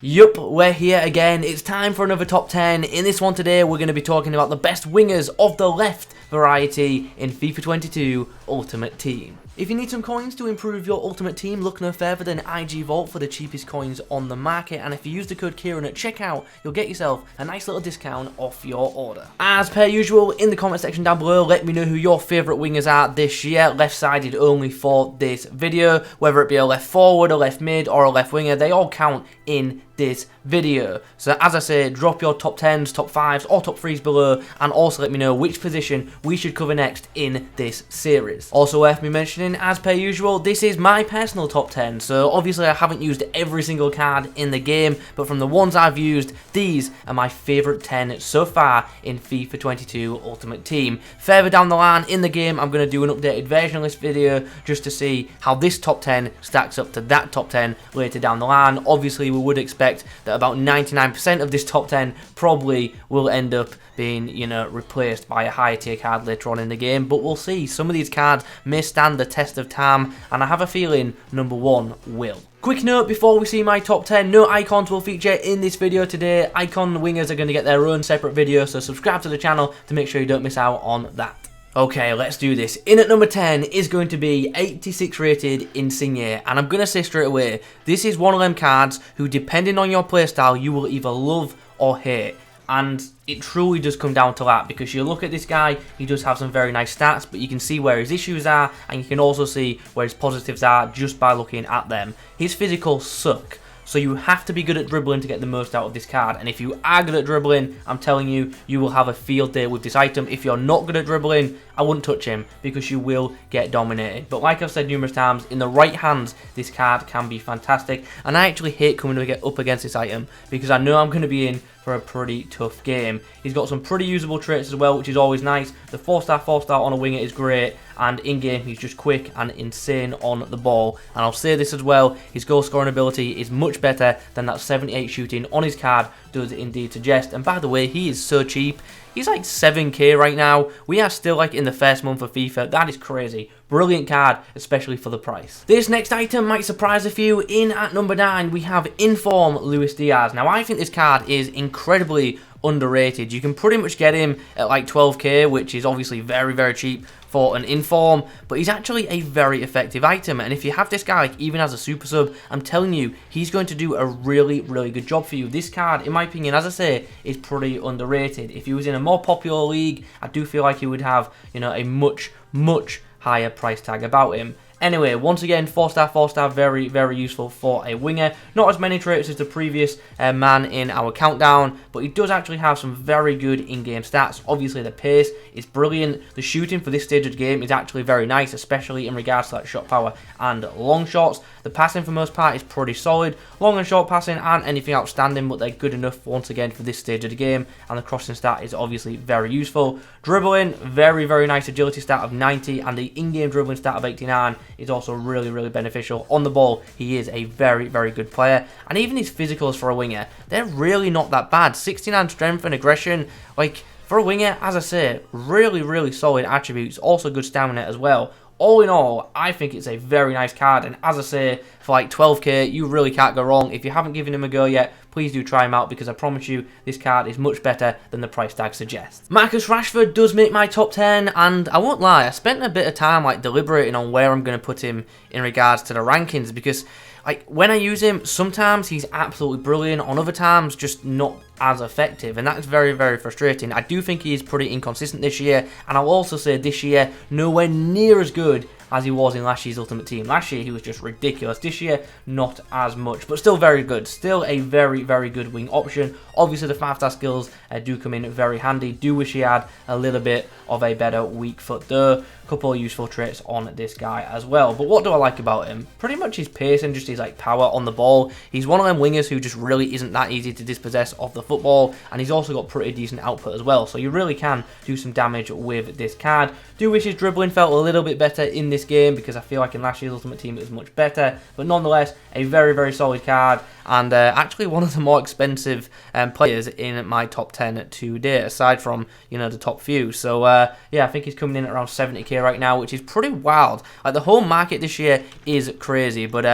Yup, we're here again. It's time for another top 10. In this one today, we're going to be talking about the best wingers of the left variety in FIFA 22 Ultimate Team. If you need some coins to improve your Ultimate Team, look no further than IG Vault for the cheapest coins on the market. And if you use the code Kieran at checkout, you'll get yourself a nice little discount off your order. As per usual, in the comment section down below, let me know who your favourite wingers are this year. Left-sided only for this video. Whether it be a left forward, a left mid, or a left winger, they all count in this video. So as I say, drop your top 10s, top 5s or top 3s below, and also let me know which position we should cover next in this series. Also worth me mentioning, as per usual, this is my personal top 10, so obviously I haven't used every single card in the game, but from the ones I've used, these are my favourite 10 so far in FIFA 22 Ultimate Team. Further down the line in the game, I'm going to do an updated version of this video just to see how this top 10 stacks up to that top 10 later down the line. Obviously we would expect that about 99% of this top 10 probably will end up being, replaced by a higher tier card later on in the game, but we'll see. Some of these cards may stand the test of time, and I have a feeling number 1 will. Quick note before we see my top 10, no icons will feature in this video today. Icon wingers are going to get their own separate video, so subscribe to the channel to make sure you don't miss out on that. Okay, let's do this. In at number 10 is going to be 86 rated Insigne, and I'm going to say straight away, this is one of them cards who, depending on your playstyle, you will either love or hate. And it truly does come down to that, because you look at this guy, he does have some very nice stats, but you can see where his issues are, and you can also see where his positives are just by looking at them. His physicals suck. So you have to be good at dribbling to get the most out of this card. And if you are good at dribbling, I'm telling you, you will have a field day with this item. If you're not good at dribbling, I wouldn't touch him because you will get dominated. But like I've said numerous times, in the right hands, this card can be fantastic. And I actually hate coming up against this item because I know I'm going to be in for a pretty tough game. He's got some pretty usable traits as well, which is always nice. The 4-star on a winger is great, and in-game he's just quick and insane on the ball. And I'll say this as well, his goal scoring ability is much better than that 78 shooting on his card does indeed suggest. And by the way, he is so cheap. He's like 7k right now. We are still like in the first month of FIFA. That is crazy. Brilliant card, especially for the price. This next item might surprise a few. In at number 9, we have Inform Luis Diaz. Now, I think this card is incredibly underrated. You can pretty much get him at like 12k, which is obviously very, very cheap for an inform, but he's actually a very effective item. And if you have this guy like even as a super sub, I'm telling you, he's going to do a really, really good job for you. This card, in my opinion, as I say, is pretty underrated. If he was in a more popular league, I do feel like he would have, a much, much higher price tag about him. Anyway, once again, 4-star, very, very useful for a winger. Not as many traits as the previous man in our countdown, but he does actually have some very good in-game stats. Obviously, the pace is brilliant. The shooting for this stage of the game is actually very nice, especially in regards to that shot power and long shots. The passing, for the most part, is pretty solid. Long and short passing aren't anything outstanding, but they're good enough, once again, for this stage of the game. And the crossing stat is obviously very useful. Dribbling, very, very nice agility stat of 90, and the in-game dribbling stat of 89 is also really, really beneficial. On the ball, he is a very, very good player. And even his physicals for a winger, they're really not that bad. 69 strength and aggression, like, for a winger, as I say, really, really solid attributes. Also good stamina as well. All in all, I think it's a very nice card, and as I say, for like 12k, you really can't go wrong. If you haven't given him a go yet, please do try him out, because I promise you, this card is much better than the price tag suggests. Marcus Rashford does make my top 10, and I won't lie, I spent a bit of time like deliberating on where I'm going to put him in regards to the rankings, because like when I use him, sometimes he's absolutely brilliant, on other times just not as effective, and that's very, very frustrating. I do think he is pretty inconsistent this year, and I'll also say this year, nowhere near as good as he was in last year's Ultimate Team. Last year, he was just ridiculous. This year, not as much, but still very good. Still a very, very good wing option. Obviously, the 5-star skills do come in very handy. Do wish he had a little bit of a better weak foot though. Couple of useful traits on this guy as well. But what do I like about him? Pretty much his pace and just his like power on the ball. He's one of them wingers who just really isn't that easy to dispossess of the football, and he's also got pretty decent output as well, so you really can do some damage with this card. Do wish his dribbling felt a little bit better in this game, because I feel like in last year's Ultimate Team it was much better, but nonetheless, a very, very solid card, and actually one of the more expensive players in my top 10 today, aside from, you know, the top few. So yeah, I think he's coming in at around 70k right now, which is pretty wild. Like, the whole market this year is crazy, but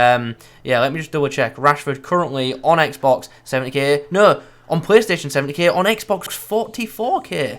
yeah, let me just double check. Rashford currently on Xbox 70k, no, on PlayStation 70k, on Xbox 44k.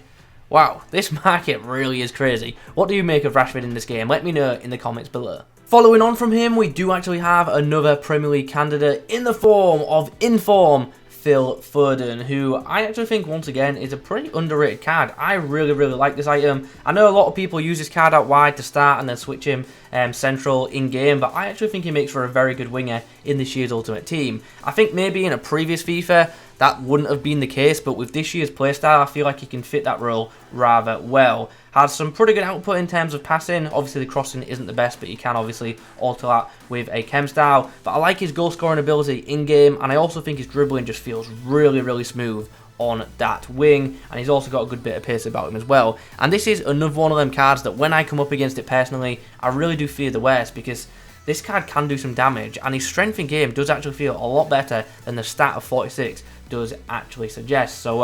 Wow, this market really is crazy. What do you make of Rashford in this game? Let me know in the comments below. Following on from him, we do actually have another Premier League candidate in the form of Inform Phil Foden, who I actually think, once again, is a pretty underrated card. I really, really like this item. I know a lot of people use this card out wide to start and then switch him central in-game, but I actually think he makes for a very good winger in this year's Ultimate Team. I think maybe in a previous FIFA, that wouldn't have been the case, but with this year's playstyle, I feel like he can fit that role rather well. Has some pretty good output in terms of passing. Obviously, the crossing isn't the best, but you can obviously alter that with a chem style. But I like his goal scoring ability in-game, and I also think his dribbling just feels really, really smooth on that wing, and he's also got a good bit of pace about him as well. And this is another one of them cards that when I come up against it personally, I really do fear the worst, because this card can do some damage, and his strength in game does actually feel a lot better than the stat of 46 does actually suggest. So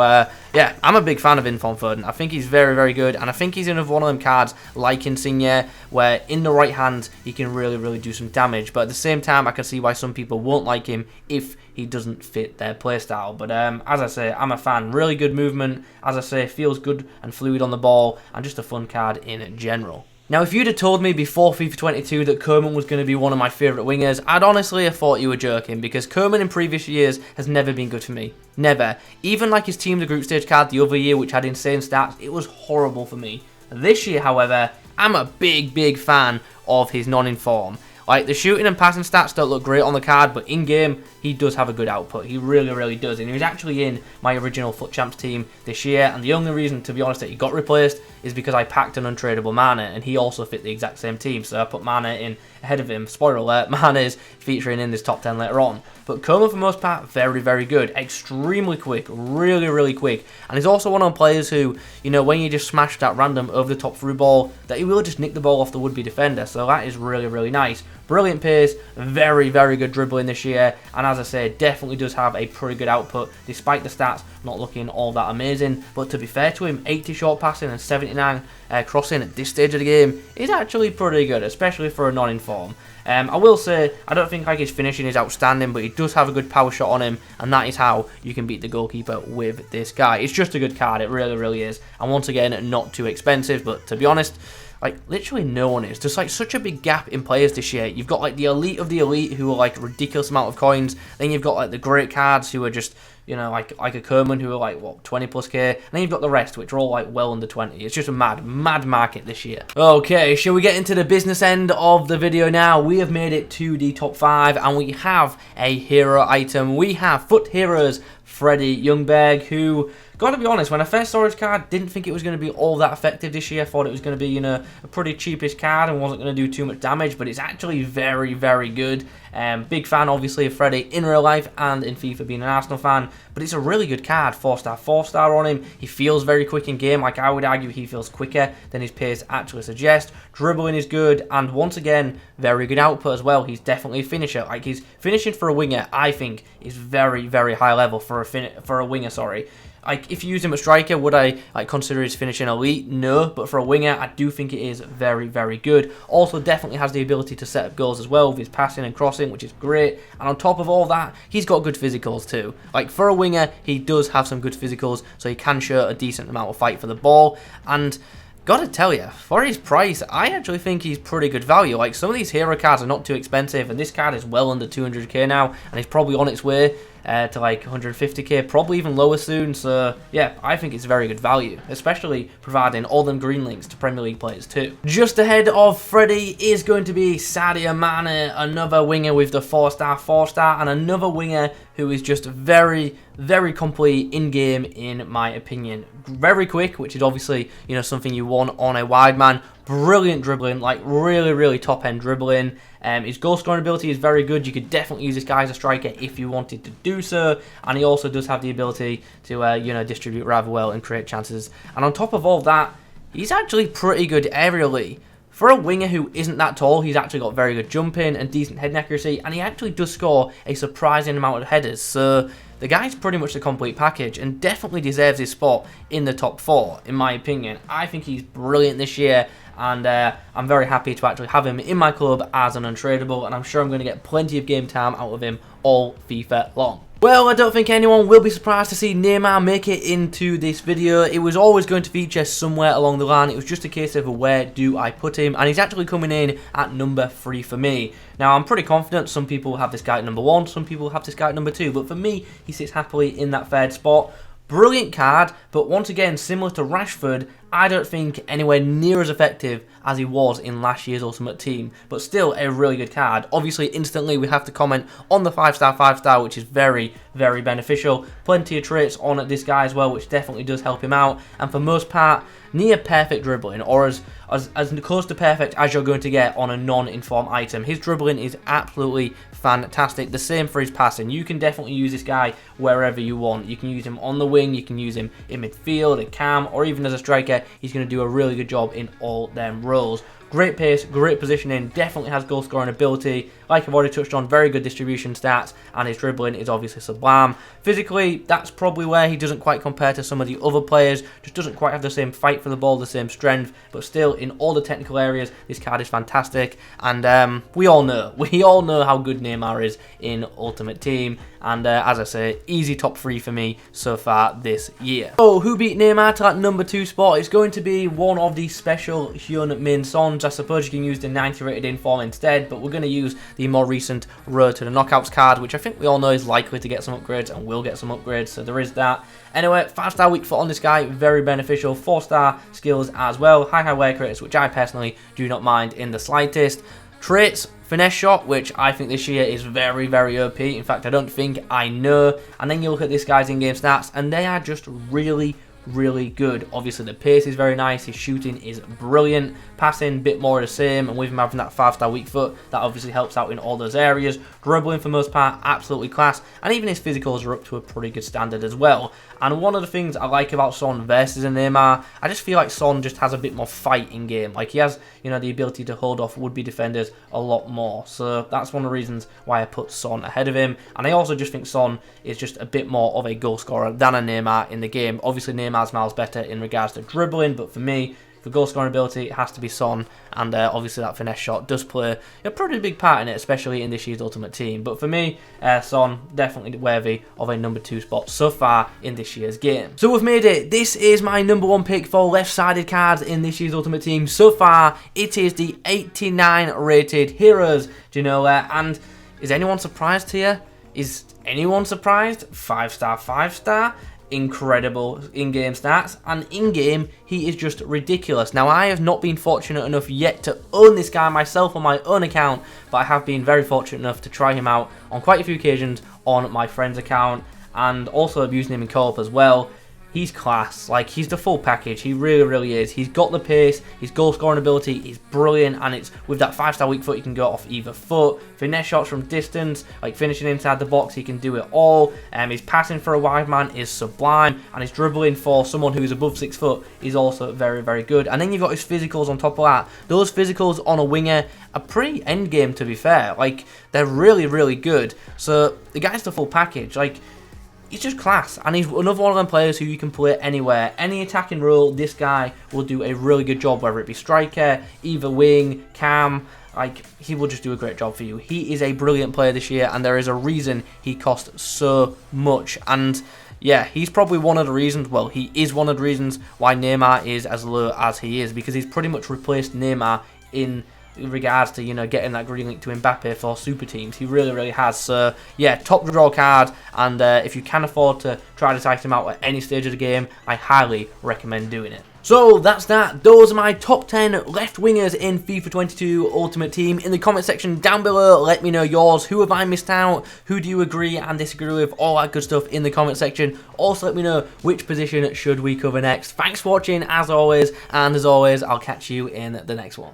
yeah, I'm a big fan of Inform Foden. I think he's very, very good, and I think he's another one of them cards like Insigne, where in the right hand he can really, really do some damage, but at the same time I can see why some people won't like him if he doesn't fit their playstyle. But as I say, I'm a fan. Really good movement, as I say, feels good and fluid on the ball, and just a fun card in general. Now, if you'd have told me before FIFA 22 that Kerman was going to be one of my favourite wingers, I'd honestly have thought you were joking, because Kerman in previous years has never been good for me. Never. Even like his Team of the Group Stage card the other year, which had insane stats, it was horrible for me. This year, however, I'm a big, big fan of his non-inform. Like, the shooting and passing stats don't look great on the card, but in-game, he does have a good output. He really, really does. And he was actually in my original FUT Champs team this year, and the only reason, to be honest, that he got replaced is because I packed an untradeable Mane, and he also fit the exact same team, so I put Mane in ahead of him. Spoiler alert, Mane is featuring in this top 10 later on. But Kerman, for the most part, very, very good. Extremely quick. Really, really quick. And he's also one of the players who, you know, when you just smash that random over-the-top through ball, that he will just nick the ball off the would-be defender. So that is really, really nice. Brilliant pace. Very, very good dribbling this year. And as I say, definitely does have a pretty good output, despite the stats not looking all that amazing. But to be fair to him, 80 short passing and 79 crossing at this stage of the game is actually pretty good, especially for a non-inform. I will say, I don't think like his finishing is outstanding, but he does have a good power shot on him, and that is how you can beat the goalkeeper with this guy. It's just a good card, it really, really is. And once again, not too expensive, but to be honest, like, literally no one is. There's like such a big gap in players this year. You've got like the elite of the elite who are like ridiculous amount of coins. Then you've got like the great cards who are just, you know, like a Kerman who are like, what, 20 plus K. And then you've got the rest, which are all like well under 20. It's just a mad, mad market this year. Okay, shall we get into the business end of the video now? We have made it to the top 5, and we have a hero item. We have FUT Heroes Fredy Youngberg, who, gotta be honest, when I first saw his card, didn't think it was going to be all that effective this year. I thought it was going to be, you know, a pretty cheapish card and wasn't going to do too much damage, but it's actually very, very good. Big fan, obviously, of Fredy in real life and in FIFA, being an Arsenal fan, but it's a really good card. 4-star, 4-star on him. He feels very quick in game. Like, I would argue he feels quicker than his pace actually suggests. Dribbling is good, and once again, very good output as well. He's definitely a finisher. Like, his finishing for a winger, I think, is very, very high level for a winger, sorry. Like, if you use him at striker, would I like consider his finishing elite? No, but for a winger, I do think it is very, very good. Also, definitely has the ability to set up goals as well with his passing and crossing, which is great. And on top of all that, he's got good physicals too. Like, for a winger, he does have some good physicals, so he can show a decent amount of fight for the ball. And gotta tell you, for his price, I actually think he's pretty good value. Like, some of these hero cards are not too expensive, and this card is well under 200k now, and he's probably on its way to like 150k, probably even lower soon. So yeah, I think it's very good value, especially providing all them green links to Premier League players too. Just ahead of Fredy is going to be Sadio Mane, another winger with the 4-star, 4-star, and another winger who is just very, very complete in game, in my opinion. Very quick, which is obviously, you know, something you want on a wide man. brilliant dribbling, like really top end dribbling. His goal scoring ability is very good. You could definitely use this guy as a striker if you wanted to do so, and he also does have the ability to distribute rather well and create chances. And on top of all that, he's actually pretty good aerially. For a winger who isn't that tall, he's actually got very good jumping and decent head accuracy, and he actually does score a surprising amount of headers. So the guy's pretty much the complete package and definitely deserves his spot in the top 4, in my opinion. I think he's brilliant this year, and I'm very happy to actually have him in my club as an untradeable, and I'm sure I'm going to get plenty of game time out of him all FIFA long. Well, I don't think anyone will be surprised to see Neymar make it into this video. It was always going to feature somewhere along the line. It was just a case of where do I put him, and he's actually coming in at number 3 for me. Now, I'm pretty confident some people have this guy at number 1, some people have this guy at number 2, but for me, he sits happily in that third spot. Brilliant card, but once again, similar to Rashford, I don't think anywhere near as effective as he was in last year's Ultimate Team, but still a really good card. Obviously, instantly we have to comment on the 5-star, which is very beneficial. Plenty of traits on this guy as well, which definitely does help him out, and for most part, near perfect dribbling, or as close to perfect as you're going to get on a non-informed item. His dribbling is absolutely fantastic. The same for his passing. You can definitely use this guy wherever you want. You can use him on the wing, you can use him in midfield, a cam, or even as a striker. He's going to do a really good job in all them roles. Great pace, great positioning, definitely has goal scoring ability. Like I've already touched on, very good distribution stats, and his dribbling is obviously sublime. Physically, that's probably where he doesn't quite compare to some of the other players, just doesn't quite have the same fight for the ball, the same strength, but still, in all the technical areas, this card is fantastic, and we all know how good Neymar is in Ultimate Team, and as I say, easy top 3 for me so far this year. So, who beat Neymar to that number 2 spot? It's going to be one of the special Hyun-Min Sons. I suppose you can use the 90 rated inform instead, but we're going to use the more recent Road to the Knockouts card, which I think we all know is likely to get some upgrades and will get some upgrades, so there is that. Anyway, 5-star weak foot on this guy, very beneficial. 4-star skills as well, high wear rates, which I personally do not mind in the slightest. Traits, finesse shot, which I think this year is very OP. In fact, I don't think, I know. And then you look at this guy's in-game stats, and they are just really good. Obviously, the pace is very nice. His shooting is brilliant. Passing, bit more of the same. And with him having that 5-star weak foot, that obviously helps out in all those areas. Dribbling, for the most part, absolutely class. And even his physicals are up to a pretty good standard as well. And one of the things I like about Son versus a Neymar, I just feel like Son just has a bit more fight in game. Like, he has, the ability to hold off would-be defenders a lot more. So that's one of the reasons why I put Son ahead of him. And I also just think Son is just a bit more of a goal scorer than a Neymar in the game. Obviously, Neymar's miles better in regards to dribbling, but for me, for goal scoring ability, it has to be Son, and obviously that finesse shot does play a pretty big part in it, especially in this year's Ultimate Team. But for me, Son, definitely worthy of a number 2 spot so far in this year's game. So we've made it. This is my number 1 pick for left-sided cards in this year's Ultimate Team. So far, it is the 89 rated Heroes Ginola, and is anyone surprised here? Is anyone surprised? 5-star, 5-star. Incredible in-game stats, and in-game he is just ridiculous. Now, I have not been fortunate enough yet to own this guy myself on my own account, but I have been very fortunate enough to try him out on quite a few occasions on my friend's account, and also using him in co-op as well. He's class. Like, he's the full package. He really is. He's got the pace, his goal scoring ability is brilliant, and it's with that 5-star weak foot, you can go off either foot. Finesse shots from distance, like finishing inside the box, he can do it all. His passing for a wide man is sublime, and his dribbling for someone who's above 6 foot is also very good. And then you've got his physicals on top of that. Those physicals on a winger are pretty end game, to be fair. Like, they're really good. So the guy's the full package. Like, he's just class, and he's another one of them players who you can play anywhere. Any attacking role, this guy will do a really good job, whether it be striker, either wing, cam. Like, he will just do a great job for you. He is a brilliant player this year, and there is a reason he cost so much. And yeah, he's probably one of the reasons, well, he is one of the reasons why Neymar is as low as he is, because he's pretty much replaced Neymar in regards to, getting that green link to Mbappe for super teams. He really has. So yeah, top draw card, and if you can afford to try this item out at any stage of the game, I highly recommend doing it. So that's that. Those are my top 10 left wingers in FIFA 22 Ultimate Team. In the comment section down below, let me know yours. Who have I missed out? Who do you agree and disagree with? All that good stuff in the comment section. Also, let me know which position should we cover next. Thanks for watching, as always. And as always, I'll catch you in the next one.